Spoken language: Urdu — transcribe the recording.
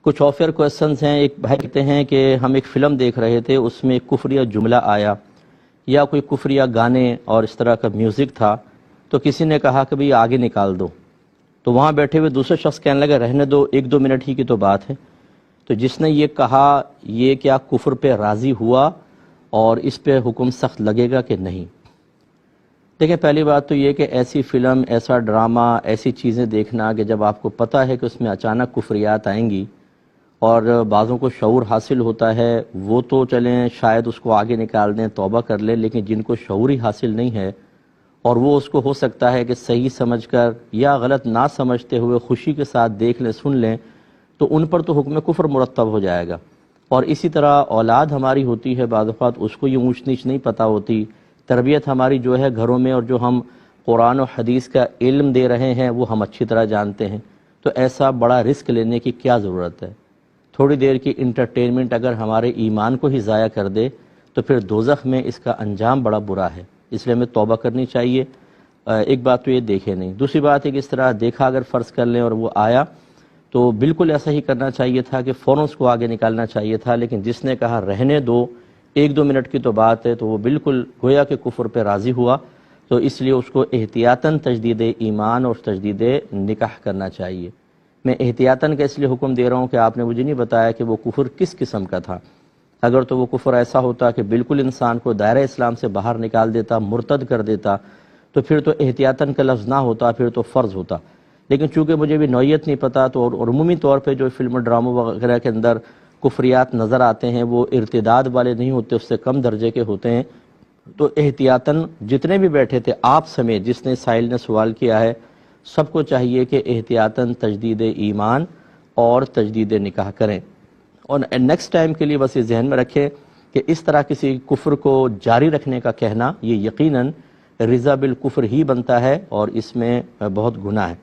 کچھ آفر کویسچنز ہیں. ایک بھائی کہتے ہیں کہ ہم ایک فلم دیکھ رہے تھے، اس میں ایک کفریہ جملہ آیا یا کوئی کفریہ گانے اور اس طرح کا میوزک تھا، تو کسی نے کہا کہ بھئی آگے نکال دو. تو وہاں بیٹھے ہوئے دوسرے شخص کہنے لگا رہنے دو، 1-2 منٹ ہی کی تو بات ہے. تو جس نے یہ کہا یہ کیا کفر پہ راضی ہوا اور اس پہ حکم سخت لگے گا کہ نہیں؟ دیکھیں، پہلی بات تو یہ کہ ایسی فلم، ایسا ڈرامہ، ایسی چیزیں دیکھنا کہ جب آپ کو پتہ ہے کہ اس میں اچانک کفریات آئیں گی اور بعضوں کو شعور حاصل ہوتا ہے، وہ تو چلیں شاید اس کو آگے نکال دیں، توبہ کر لیں، لیکن جن کو شعور ہی حاصل نہیں ہے اور وہ اس کو ہو سکتا ہے کہ صحیح سمجھ کر یا غلط نہ سمجھتے ہوئے خوشی کے ساتھ دیکھ لیں، سن لیں، تو ان پر تو حکم کفر مرتب ہو جائے گا. اور اسی طرح اولاد ہماری ہوتی ہے، بعض اوقات اس کو یہ اونچ نیچ نہیں پتہ ہوتی. تربیت ہماری جو ہے گھروں میں، اور جو ہم قرآن و حدیث کا علم دے رہے ہیں وہ ہم اچھی طرح جانتے ہیں. تو ایسا بڑا رسک لینے کی کیا ضرورت ہے؟ تھوڑی دیر کی انٹرٹینمنٹ اگر ہمارے ایمان کو ہی ضائع کر دے تو پھر دوزخ میں اس کا انجام بڑا برا ہے. اس لیے ہمیں توبہ کرنی چاہیے. ایک بات تو یہ دیکھے نہیں. دوسری بات ہے کہ اس طرح دیکھا اگر فرض کر لیں اور وہ آیا تو بالکل ایسا ہی کرنا چاہیے تھا کہ فوراً اس کو آگے نکالنا چاہیے تھا. لیکن جس نے کہا رہنے دو، 1-2 منٹ کی تو بات ہے، تو وہ بالکل گویا کہ کفر پہ راضی ہوا. تو اس لیے اس کو احتیاطاً تجدید ایمان اور تجدید نکاح کرنا چاہیے. میں احتیاطاً کا اس لیے حکم دے رہا ہوں کہ آپ نے مجھے نہیں بتایا کہ وہ کفر کس قسم کا تھا. اگر تو وہ کفر ایسا ہوتا کہ بالکل انسان کو دائرہ اسلام سے باہر نکال دیتا، مرتد کر دیتا، تو پھر تو احتیاطاً کا لفظ نہ ہوتا، پھر تو فرض ہوتا. لیکن چونکہ مجھے بھی نوعیت نہیں پتہ، تو اور عمومی طور پہ جو فلم ڈراموں وغیرہ کے اندر کفریات نظر آتے ہیں وہ ارتداد والے نہیں ہوتے، اس سے کم درجے کے ہوتے ہیں. تو احتیاطاً جتنے بھی بیٹھے تھے، آپ سمیت جس نے سائل نے سوال کیا ہے، سب کو چاہیے کہ احتیاطاً تجدید ایمان اور تجدید نکاح کریں. اور نیکسٹ ٹائم کے لیے بس یہ ذہن میں رکھیں کہ اس طرح کسی کفر کو جاری رکھنے کا کہنا یہ یقیناً رضا بالکفر ہی بنتا ہے، اور اس میں بہت گناہ ہے.